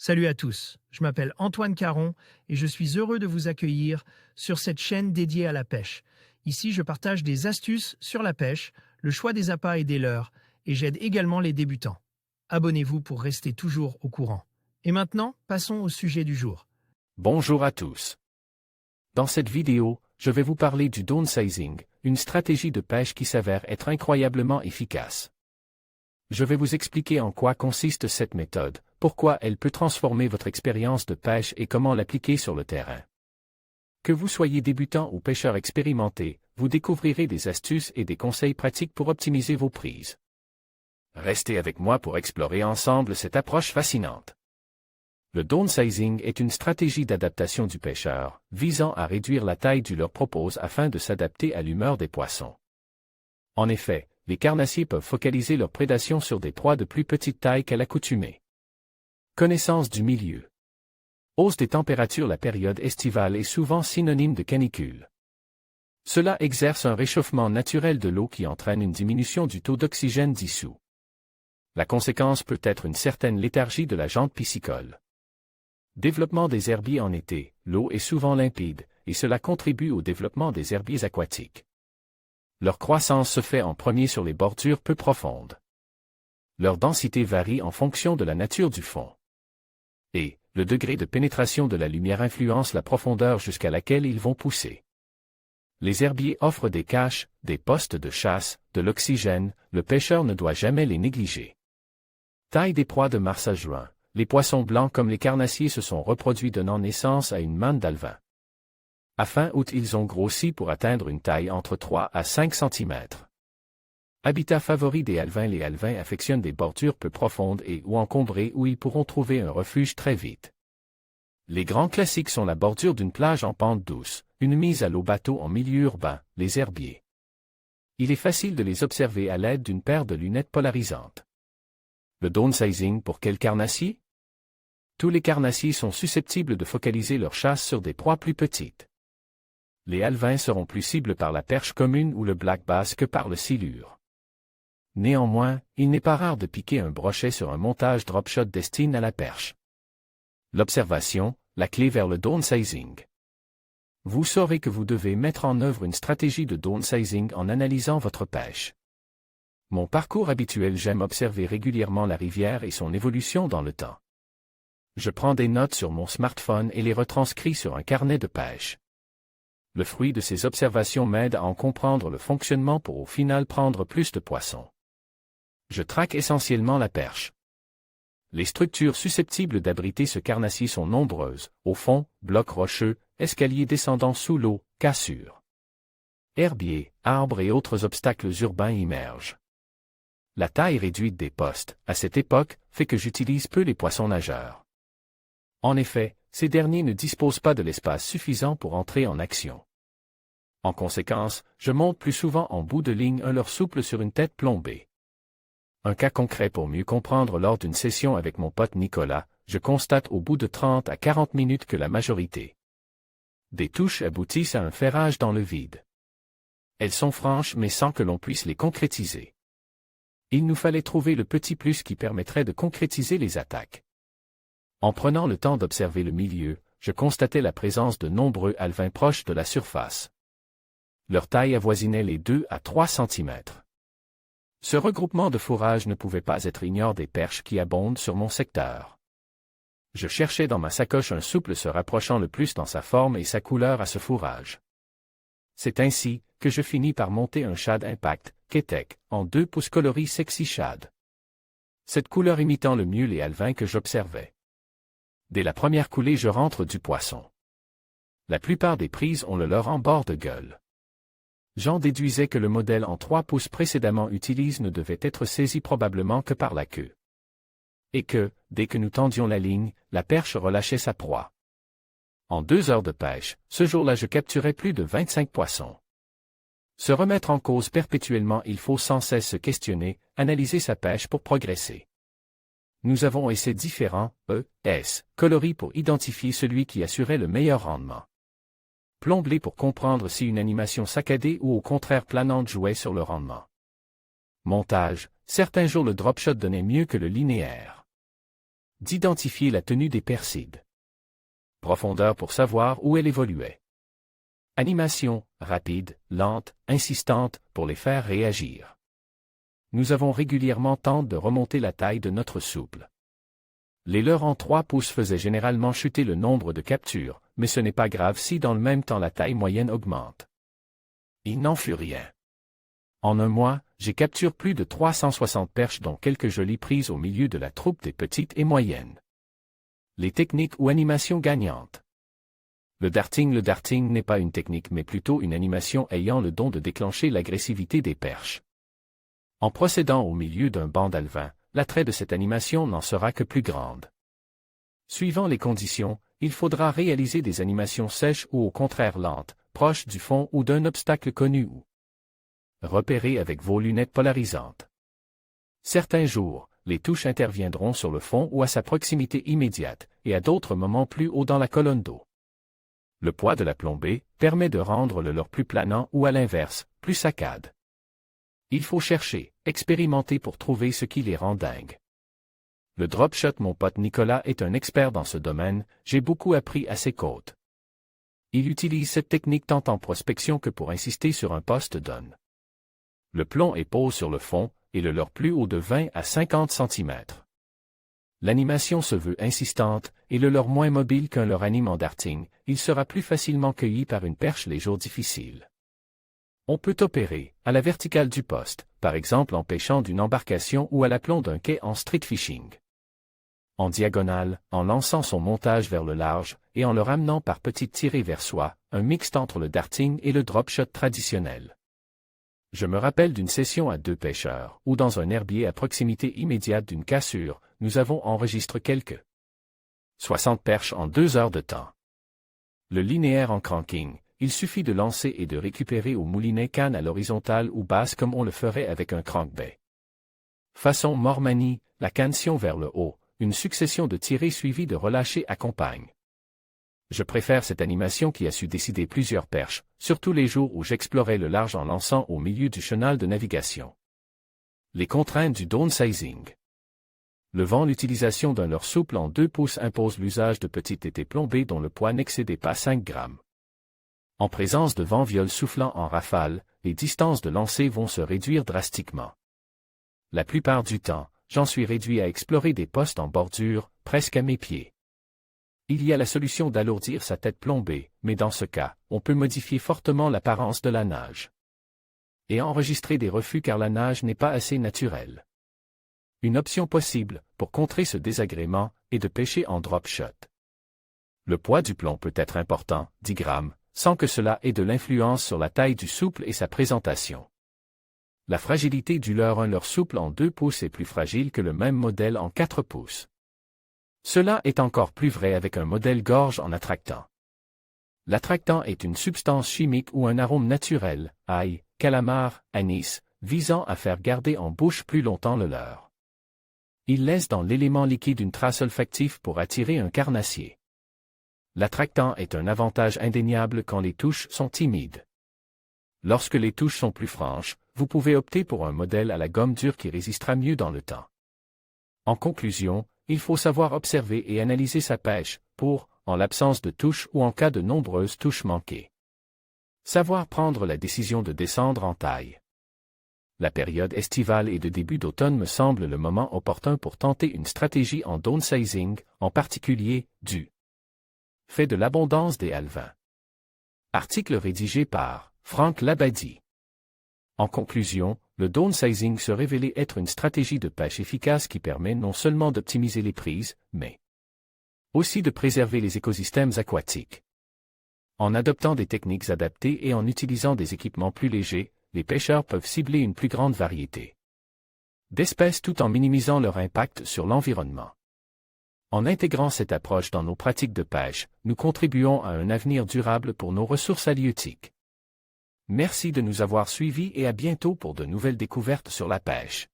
Salut à tous, je m'appelle Antoine Caron et je suis heureux de vous accueillir sur cette chaîne dédiée à la pêche. Ici, je partage des astuces sur la pêche, le choix des appâts et des leurres, et j'aide également les débutants. Abonnez-vous pour rester toujours au courant. Et maintenant, passons au sujet du jour. Bonjour à tous. Dans cette vidéo, je vais vous parler du downsizing, une stratégie de pêche qui s'avère être incroyablement efficace. Je vais vous expliquer en quoi consiste cette méthode, pourquoi elle peut transformer votre expérience de pêche et comment l'appliquer sur le terrain. Que vous soyez débutant ou pêcheur expérimenté, vous découvrirez des astuces et des conseils pratiques pour optimiser vos prises. Restez avec moi pour explorer ensemble cette approche fascinante. Le downsizing est une stratégie d'adaptation du pêcheur, visant à réduire la taille du leurre propose afin de s'adapter à l'humeur des poissons. En effet, les carnassiers peuvent focaliser leur prédation sur des proies de plus petite taille qu'à l'accoutumée. Connaissance du milieu. Hausse des températures. La période estivale est souvent synonyme de canicule. Cela exerce un réchauffement naturel de l'eau qui entraîne une diminution du taux d'oxygène dissous. La conséquence peut être une certaine léthargie de la jante piscicole. Développement des herbiers en été. L'eau est souvent limpide, et cela contribue au développement des herbiers aquatiques. Leur croissance se fait en premier sur les bordures peu profondes. Leur densité varie en fonction de la nature du fond. Et le degré de pénétration de la lumière influence la profondeur jusqu'à laquelle ils vont pousser. Les herbiers offrent des caches, des postes de chasse, de l'oxygène, le pêcheur ne doit jamais les négliger. Taille des proies de mars à juin. Les poissons blancs comme les carnassiers se sont reproduits donnant naissance à une manne d'alevins. À fin août, ils ont grossi pour atteindre une taille entre 3 à 5 cm. Habitat favori des alevins. Les alevins affectionnent des bordures peu profondes et ou encombrées où ils pourront trouver un refuge très vite. Les grands classiques sont la bordure d'une plage en pente douce, une mise à l'eau bateau en milieu urbain, les herbiers. Il est facile de les observer à l'aide d'une paire de lunettes polarisantes. Le downsizing pour quel carnassier? Tous les carnassiers sont susceptibles de focaliser leur chasse sur des proies plus petites. Les alevins seront plus cibles par la perche commune ou le black bass que par le silure. Néanmoins, il n'est pas rare de piquer un brochet sur un montage drop-shot destiné à la perche. L'observation, la clé vers le downsizing. Vous saurez que vous devez mettre en œuvre une stratégie de downsizing en analysant votre pêche. Mon parcours habituel. J'aime observer régulièrement la rivière et son évolution dans le temps. Je prends des notes sur mon smartphone et les retranscris sur un carnet de pêche. Le fruit de ces observations m'aide à en comprendre le fonctionnement pour au final prendre plus de poissons. Je traque essentiellement la perche. Les structures susceptibles d'abriter ce carnassier sont nombreuses, au fond, blocs rocheux, escaliers descendant sous l'eau, cassures. Herbiers, arbres et autres obstacles urbains immergent. La taille réduite des postes, à cette époque, fait que j'utilise peu les poissons nageurs. En effet, ces derniers ne disposent pas de l'espace suffisant pour entrer en action. En conséquence, je monte plus souvent en bout de ligne un leurre souple sur une tête plombée. Un cas concret pour mieux comprendre. Lors d'une session avec mon pote Nicolas, je constate au bout de 30 à 40 minutes que la majorité des touches aboutissent à un ferrage dans le vide. Elles sont franches mais sans que l'on puisse les concrétiser. Il nous fallait trouver le petit plus qui permettrait de concrétiser les attaques. En prenant le temps d'observer le milieu, je constatais la présence de nombreux alevins proches de la surface. Leur taille avoisinait les 2 à 3 cm. Ce regroupement de fourrage ne pouvait pas être ignoré des perches qui abondent sur mon secteur. Je cherchais dans ma sacoche un souple se rapprochant le plus dans sa forme et sa couleur à ce fourrage. C'est ainsi que je finis par monter un shad impact, Ketek, en 2 pouces coloris sexy shad. Cette couleur imitant le mieux les alevins que j'observais. Dès la première coulée je rentre du poisson. La plupart des prises ont le leurre en bord de gueule. J'en déduisais que le modèle en 3 pouces précédemment utilisé ne devait être saisi probablement que par la queue. Et que, dès que nous tendions la ligne, la perche relâchait sa proie. En 2 heures de pêche, ce jour-là je capturais plus de 25 poissons. Se remettre en cause perpétuellement, il faut sans cesse se questionner, analyser sa pêche pour progresser. Nous avons essayé différents coloris pour identifier celui qui assurait le meilleur rendement. Plomblé pour comprendre si une animation saccadée ou au contraire planante jouait sur le rendement. Montage, certains jours le drop shot donnait mieux que le linéaire. d'identifier la tenue des persides. Profondeur pour savoir où elle évoluait. Animation, rapide, lente, insistante, pour les faire réagir. Nous avons régulièrement tendance de remonter la taille de notre souple. Les leurres en 3 pouces faisaient généralement chuter le nombre de captures, mais ce n'est pas grave si dans le même temps la taille moyenne augmente. Il n'en fut rien. En un mois, j'ai capturé plus de 360 perches dont quelques jolies prises au milieu de la troupe des petites et moyennes. Les techniques ou animations gagnantes. Le darting n'est pas une technique mais plutôt une animation ayant le don de déclencher l'agressivité des perches. En procédant au milieu d'un banc d'alevin, l'attrait de cette animation n'en sera que plus grande. Suivant les conditions, il faudra réaliser des animations sèches ou au contraire lentes, proches du fond ou d'un obstacle connu ou repéré avec vos lunettes polarisantes. Certains jours, les touches interviendront sur le fond ou à sa proximité immédiate, et à d'autres moments plus haut dans la colonne d'eau. Le poids de la plombée permet de rendre le leurre plus planant ou à l'inverse, plus saccade. Il faut chercher, expérimenter pour trouver ce qui les rend dingues. Le drop shot, mon pote Nicolas est un expert dans ce domaine, j'ai beaucoup appris à ses côtes. Il utilise cette technique tant en prospection que pour insister sur un poste d'on. Le plomb est posé sur le fond, et le leurre plus haut de 20 à 50 cm. L'animation se veut insistante, et le leurre moins mobile qu'un leurre anime en darting, il sera plus facilement cueilli par une perche les jours difficiles. On peut opérer, à la verticale du poste, par exemple en pêchant d'une embarcation ou à l'aplomb d'un quai en street fishing. En diagonale, en lançant son montage vers le large, et en le ramenant par petites tirées vers soi, un mixte entre le darting et le drop shot traditionnel. Je me rappelle d'une session à 2 pêcheurs, où dans un herbier à proximité immédiate d'une cassure, nous avons enregistré quelques 60 perches en 2 heures de temps. Le linéaire en cranking, il suffit de lancer et de récupérer au moulinet canne à l'horizontale ou basse comme on le ferait avec un crankbait. Façon Mormanie, la canne vers le haut, une succession de tirées suivies de relâchés accompagne. Je préfère cette animation qui a su décider plusieurs perches, surtout les jours où j'explorais le large en lançant au milieu du chenal de navigation. Les contraintes du downsizing. Le vent, l'utilisation d'un leurre souple en 2 pouces impose l'usage de petites tétées plombées dont le poids n'excédait pas 5 grammes. En présence de vent viol soufflant en rafale, les distances de lancer vont se réduire drastiquement. La plupart du temps, j'en suis réduit à explorer des postes en bordure, presque à mes pieds. Il y a la solution d'alourdir sa tête plombée, mais dans ce cas, on peut modifier fortement l'apparence de la nage. Et enregistrer des refus car la nage n'est pas assez naturelle. Une option possible, pour contrer ce désagrément, est de pêcher en drop shot. Le poids du plomb peut être important, 10 grammes, sans que cela ait de l'influence sur la taille du souple et sa présentation. La fragilité du leurre, un leurre souple en 2 pouces est plus fragile que le même modèle en 4 pouces. Cela est encore plus vrai avec un modèle gorge en attractant. L'attractant est une substance chimique ou un arôme naturel, ail, calamar, anis, visant à faire garder en bouche plus longtemps le leurre. Il laisse dans l'élément liquide une trace olfactive pour attirer un carnassier. L'attractant est un avantage indéniable quand les touches sont timides. Lorsque les touches sont plus franches, vous pouvez opter pour un modèle à la gomme dure qui résistera mieux dans le temps. En conclusion, il faut savoir observer et analyser sa pêche, pour, en l'absence de touches ou en cas de nombreuses touches manquées. Savoir prendre la décision de descendre en taille. La période estivale et de début d'automne me semble le moment opportun pour tenter une stratégie en downsizing, en particulier, du fait de l'abondance des alevins. Article rédigé par Franck Labadie. En conclusion, le downsizing se révélait être une stratégie de pêche efficace qui permet non seulement d'optimiser les prises, mais aussi de préserver les écosystèmes aquatiques. En adoptant des techniques adaptées et en utilisant des équipements plus légers, les pêcheurs peuvent cibler une plus grande variété d'espèces tout en minimisant leur impact sur l'environnement. En intégrant cette approche dans nos pratiques de pêche, nous contribuons à un avenir durable pour nos ressources halieutiques. Merci de nous avoir suivis et à bientôt pour de nouvelles découvertes sur la pêche.